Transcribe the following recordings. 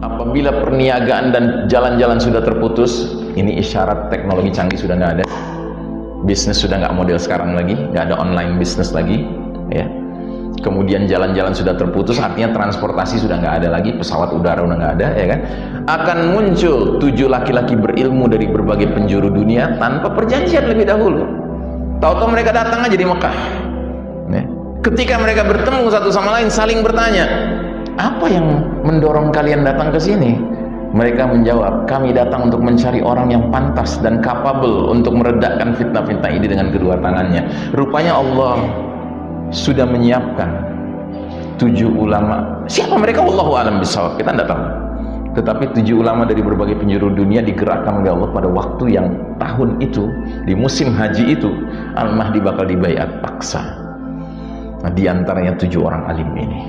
Apabila perniagaan dan jalan-jalan sudah terputus, ini isyarat teknologi canggih sudah nggak ada. Bisnis sudah nggak model sekarang lagi, nggak ada online bisnis lagi, ya. Kemudian jalan-jalan sudah terputus, artinya transportasi sudah nggak ada lagi, pesawat udara udah nggak ada, ya kan? Akan muncul 7 laki-laki berilmu dari berbagai penjuru dunia tanpa perjanjian lebih dahulu. Tahu-tahu mereka datang aja di Mekah. Ya. Ketika mereka bertemu satu sama lain, saling bertanya, apa yang mendorong kalian datang ke sini? Mereka menjawab, kami datang untuk mencari orang yang pantas dan capable untuk meredakan fitnah-fitnah ini dengan kedua tangannya. Rupanya Allah sudah menyiapkan 7 ulama. Siapa mereka? Wallahu a'lam bishawab, kita tidak tahu. Tetapi 7 ulama dari berbagai penjuru dunia digerakkan oleh Allah pada waktu yang tahun itu, di musim haji itu, Al-Mahdi bakal dibaiat paksa. Nah, diantaranya 7 orang alim ini.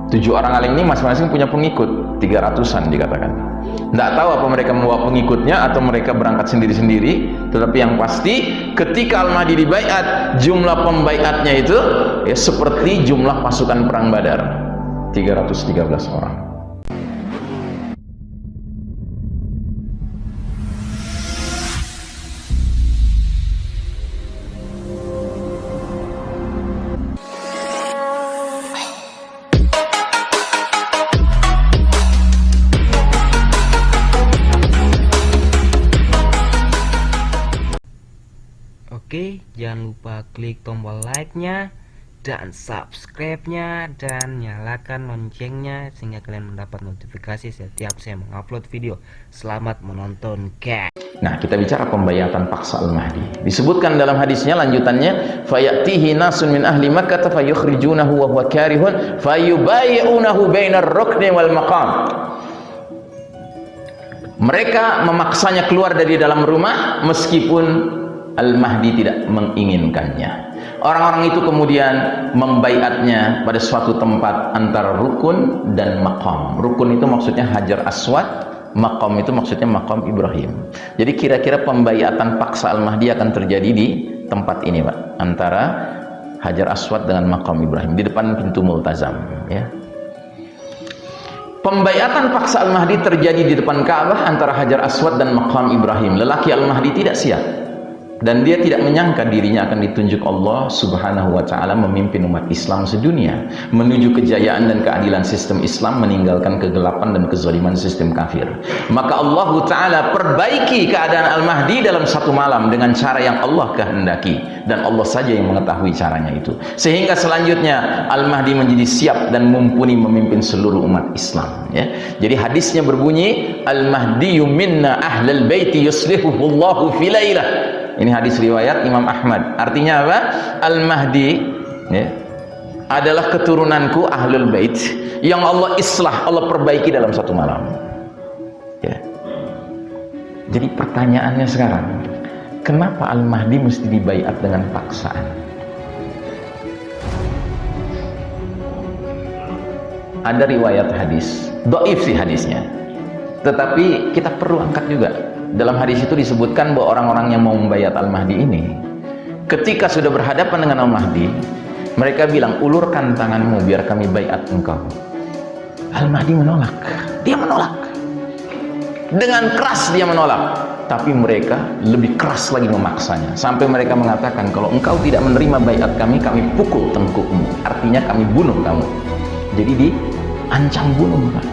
7 orang alim ini masing-masing punya pengikut 300-an dikatakan. Tidak tahu apa mereka membawa pengikutnya atau mereka berangkat sendiri-sendiri. Tetapi yang pasti ketika Al-Mahdi dibaiat, jumlah pembaiatnya itu ya seperti jumlah pasukan perang Badar, 313 orang. Oke, jangan lupa klik tombol like-nya dan subscribe-nya dan nyalakan loncengnya sehingga kalian mendapat notifikasi setiap saya mengupload video. Selamat menonton, guys. Nah, kita bicara pembaiatan paksa Al-Mahdi. Disebutkan dalam hadisnya lanjutannya, fayatihi nasun min ahli Makkah fayukhrijunahu wa huwa karihun fayubayi'unahu bainar rukni wal maqam. Mereka memaksanya keluar dari dalam rumah meskipun Al-Mahdi tidak menginginkannya. Orang-orang itu kemudian membaiatnya pada suatu tempat antara rukun dan maqam. Rukun itu maksudnya Hajar Aswad, maqam itu maksudnya maqam Ibrahim. Jadi kira-kira pembaiatan paksa Al-Mahdi akan terjadi di tempat ini, Pak, antara Hajar Aswad dengan maqam Ibrahim, di depan pintu Multazam, ya. Pembaiatan paksa Al-Mahdi terjadi di depan Ka'bah antara Hajar Aswad dan maqam Ibrahim. Lelaki Al-Mahdi tidak siap. Dan dia tidak menyangka dirinya akan ditunjuk Allah Subhanahu wa ta'ala memimpin umat Islam sedunia menuju kejayaan dan keadilan sistem Islam, meninggalkan kegelapan dan kezaliman sistem kafir. Maka Allah ta'ala perbaiki keadaan Al-Mahdi dalam satu malam dengan cara yang Allah kehendaki, dan Allah saja yang mengetahui caranya itu, sehingga selanjutnya Al-Mahdi menjadi siap dan mumpuni memimpin seluruh umat Islam, ya. Jadi hadisnya berbunyi, Al-Mahdiyu minna ahlal baiti yuslihuhullahu fi lailah. Ini hadis riwayat Imam Ahmad. Artinya apa? Al-Mahdi, ya, adalah keturunanku ahlul bait yang Allah islah, Allah perbaiki dalam satu malam, ya. Jadi pertanyaannya sekarang, kenapa Al-Mahdi mesti dibaiat dengan paksaan? Ada riwayat hadis, dhaif sih hadisnya, tetapi kita perlu angkat juga. Dalam hadis itu disebutkan bahwa orang-orang yang mau membayat Al-Mahdi ini, ketika sudah berhadapan dengan Al-Mahdi, mereka bilang, ulurkan tanganmu biar kami baiat engkau. Al-Mahdi menolak. Dia menolak. Dengan keras dia menolak. Tapi mereka lebih keras lagi memaksanya. Sampai mereka mengatakan, kalau engkau tidak menerima baiat kami pukul tengkukmu. Artinya kami bunuh kamu. Jadi diancam bunuh, Pak.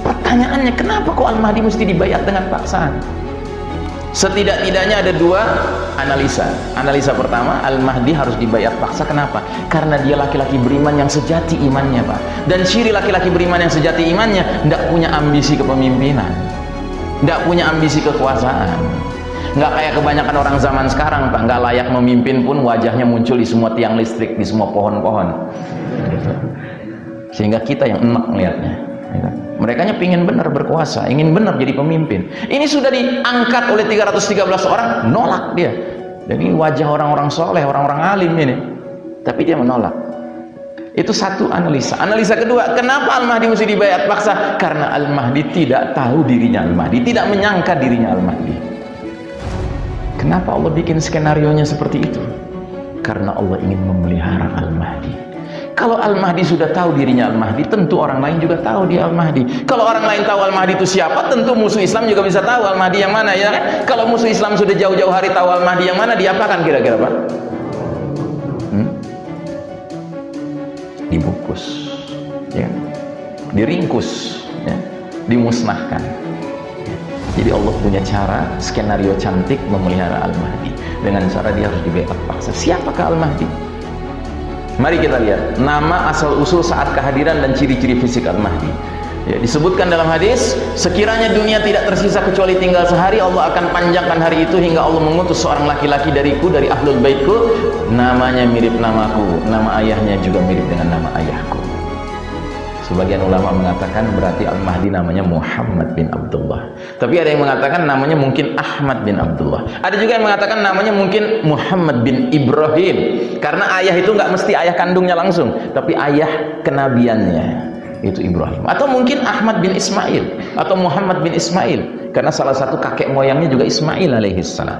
Pertanyaannya, kenapa kok Al-Mahdi mesti dibayat dengan paksaan? Setidak-tidaknya ada 2 analisa. Analisa pertama, Al-Mahdi harus dibayat paksa. Kenapa? Karena dia laki-laki beriman yang sejati imannya, Pak. Dan ciri laki-laki beriman yang sejati imannya, tidak punya ambisi kepemimpinan, tidak punya ambisi kekuasaan. Nggak kayak kebanyakan orang zaman sekarang, Pak, nggak layak memimpin pun wajahnya muncul di semua tiang listrik, di semua pohon-pohon, sehingga kita yang enak melihatnya. Mereka pingin benar berkuasa, ingin benar jadi pemimpin. Ini sudah diangkat oleh 313 orang, nolak dia. Dan ini wajah orang-orang soleh, orang-orang alim ini, tapi dia menolak. Itu satu analisa. Analisa kedua, kenapa Al-Mahdi mesti dibayat paksa? Karena Al-Mahdi tidak tahu dirinya Al-Mahdi, tidak menyangka dirinya Al-Mahdi. Kenapa Allah bikin skenarionya seperti itu? Karena Allah ingin memelihara Al-Mahdi. Kalau Al-Mahdi sudah tahu dirinya Al-Mahdi, tentu orang lain juga tahu dia Al-Mahdi. Kalau orang lain tahu Al-Mahdi itu siapa, tentu musuh Islam juga bisa tahu Al-Mahdi yang mana, ya kan? Kalau musuh Islam sudah jauh-jauh hari tahu Al-Mahdi yang mana, diapakan kira-kira, Pak? Dibungkus, ya, diringkus, ya, dimusnahkan. Jadi Allah punya cara, skenario cantik memelihara Al-Mahdi. Dengan cara dia harus dibebas paksa. Siapakah Al-Mahdi? Mari kita lihat nama asal-usul saat kehadiran dan ciri-ciri fisik Al-Mahdi. Ya, disebutkan dalam hadis, sekiranya dunia tidak tersisa kecuali tinggal sehari, Allah akan panjangkan hari itu hingga Allah mengutus seorang laki-laki dariku, dari ahlul baitku, namanya mirip namaku, nama ayahnya juga mirip dengan nama ayahku. Sebagian ulama mengatakan berarti Al-Mahdi namanya Muhammad bin Abdullah. Tapi ada yang mengatakan namanya mungkin Ahmad bin Abdullah. Ada juga yang mengatakan namanya mungkin Muhammad bin Ibrahim. Karena ayah itu nggak mesti ayah kandungnya langsung, tapi ayah kenabiannya itu Ibrahim. Atau mungkin Ahmad bin Ismail atau Muhammad bin Ismail, karena salah satu kakek moyangnya juga Ismail alaihissalam.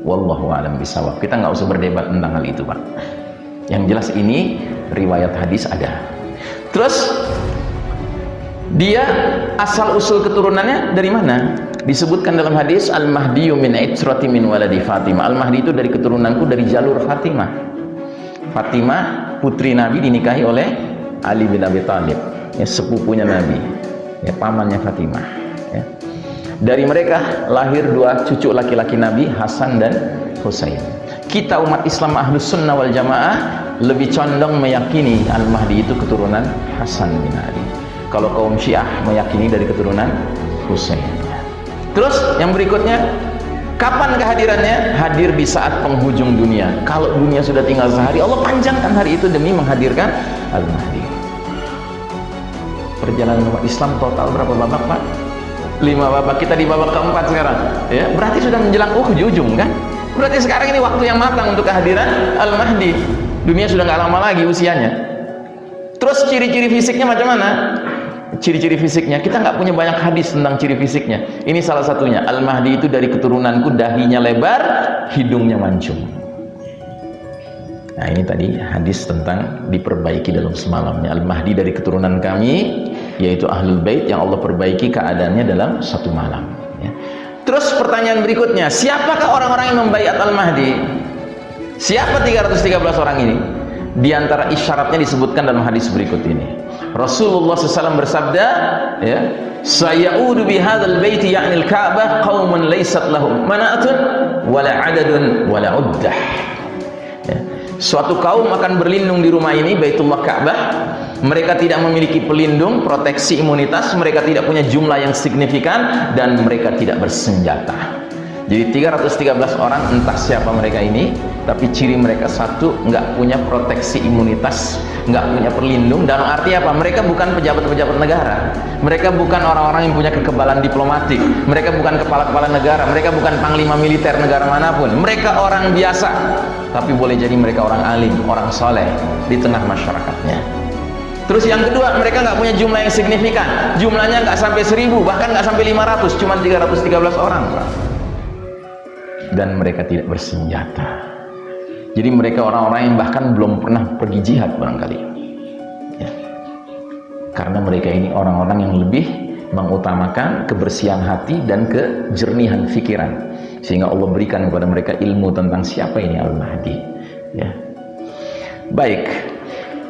Wallahu a'lam bishawab. Kita nggak usah berdebat tentang hal itu, Pak. Yang jelas ini riwayat hadis ada. Terus dia asal usul keturunannya dari mana? Disebutkan dalam hadis, Al-Mahdiyu min itrati min waladi Fatimah. Al-Mahdi itu dari keturunanku, dari jalur Fatimah. Fatimah putri Nabi dinikahi oleh Ali bin Abi Thalib, ya, sepupunya Nabi, ya, pamannya Fatimah, ya. Dari mereka lahir dua cucu laki-laki Nabi, Hasan dan Husain. Kita umat Islam Ahlus Sunnah wal Jamaah lebih condong meyakini Al-Mahdi itu keturunan Hasan bin Ali. Kalau kaum Syiah meyakini dari keturunan Husain. Terus yang berikutnya, kapan kehadirannya? Hadir di saat penghujung dunia. Kalau dunia sudah tinggal sehari, Allah panjangkan hari itu demi menghadirkan Al-Mahdi. Perjalanan umat Islam total berapa babak, Pak? 5 babak. Kita di babak keempat sekarang, ya. Berarti sudah menjelang ujung, kan? Berarti sekarang ini waktu yang matang untuk kehadiran Al-Mahdi. Dunia sudah nggak lama lagi usianya. Terus ciri-ciri fisiknya macam mana? Ciri-ciri fisiknya, kita nggak punya banyak hadis tentang ciri fisiknya. Ini salah satunya, Al-Mahdi itu dari keturunanku, dahinya lebar, hidungnya mancung. Nah, ini tadi hadis tentang diperbaiki dalam semalamnya. Al-Mahdi dari keturunan kami, yaitu Ahlul Bait, yang Allah perbaiki keadaannya dalam satu malam, ya. Terus pertanyaan berikutnya, siapakah orang-orang yang membaiat Al-Mahdi? Siapa 313 orang ini? Di antara isyaratnya disebutkan dalam hadis berikut ini. Rasulullah SAW bersabda, ya, sayaudu bihadzal baiti ya'nil Ka'bah qaumun laysat lahum mana'atun wala 'adadun wala 'uddah. Ya. Suatu kaum akan berlindung di rumah ini, Baitullah Ka'bah. Mereka tidak memiliki pelindung, proteksi imunitas, mereka tidak punya jumlah yang signifikan, dan mereka tidak bersenjata. Jadi 313 orang, entah siapa mereka ini, tapi ciri mereka satu, nggak punya proteksi imunitas, nggak punya pelindung. Dalam arti apa? Mereka bukan pejabat-pejabat negara, mereka bukan orang-orang yang punya kekebalan diplomatik, mereka bukan kepala-kepala negara, mereka bukan panglima militer negara manapun, mereka orang biasa. Tapi boleh jadi mereka orang alim, orang soleh di tengah masyarakatnya. Terus yang kedua, mereka nggak punya jumlah yang signifikan, jumlahnya nggak sampai 1000, bahkan nggak sampai 500, cuma 313 orang, Pak. Dan mereka tidak bersenjata. Jadi mereka orang-orang yang bahkan belum pernah pergi jihad barangkali, ya. Karena mereka ini orang-orang yang lebih mengutamakan kebersihan hati dan kejernihan pikiran, sehingga Allah berikan kepada mereka ilmu tentang siapa ini Al-Mahdi, ya. Baik.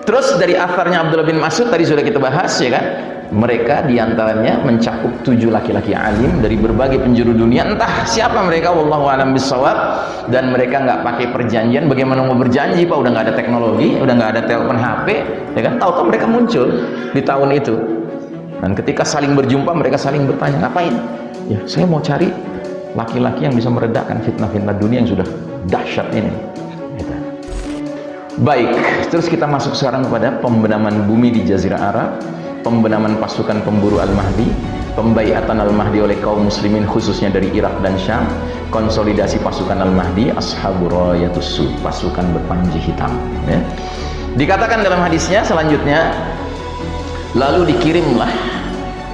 Terus dari atharnya Abdullah bin Mas'ud tadi sudah kita bahas, ya kan? Mereka diantaranya mencakup 7 laki-laki alim dari berbagai penjuru dunia, entah siapa mereka, wallahu a'lam bishawab. Dan mereka nggak pakai perjanjian. Bagaimana mau berjanji, Pak? Udah nggak ada teknologi, udah nggak ada telepon HP, ya kan? Tahu-tahu mereka muncul di tahun itu. Dan ketika saling berjumpa, mereka saling bertanya, ngapain? Ya, saya mau cari laki-laki yang bisa meredakan fitnah-fitnah dunia yang sudah dahsyat ini. Gitu. Baik, terus kita masuk sekarang kepada pembenaman bumi di Jazirah Arab, pembenaman pasukan pemburu Al-Mahdi, pembaiatan Al-Mahdi oleh kaum muslimin khususnya dari Irak dan Syam, konsolidasi pasukan Al-Mahdi, ashabur rayatus sud, pasukan berpanji hitam, ya. Dikatakan dalam hadisnya selanjutnya, lalu dikirimlah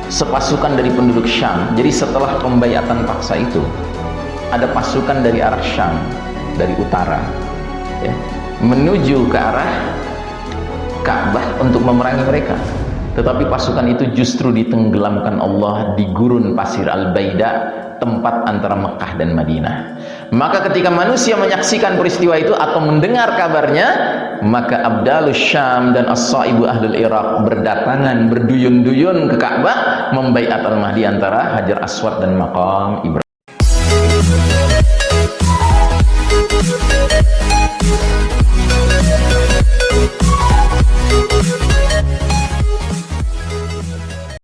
sepasukan dari penduduk Syam. Jadi setelah pembaiatan paksa itu, ada pasukan dari arah Syam, dari utara, ya, menuju ke arah Ka'bah untuk memerangi mereka. Tetapi pasukan itu justru ditenggelamkan Allah di gurun pasir Al-Baida, tempat antara Mekah dan Madinah. Maka ketika manusia menyaksikan peristiwa itu atau mendengar kabarnya, maka Abdalus Syam dan As-Saibu Ahlul Iraq berdatangan berduyun-duyun ke Ka'bah membaiat Al-Mahdi antara Hajar Aswad dan Maqam Ibrahim.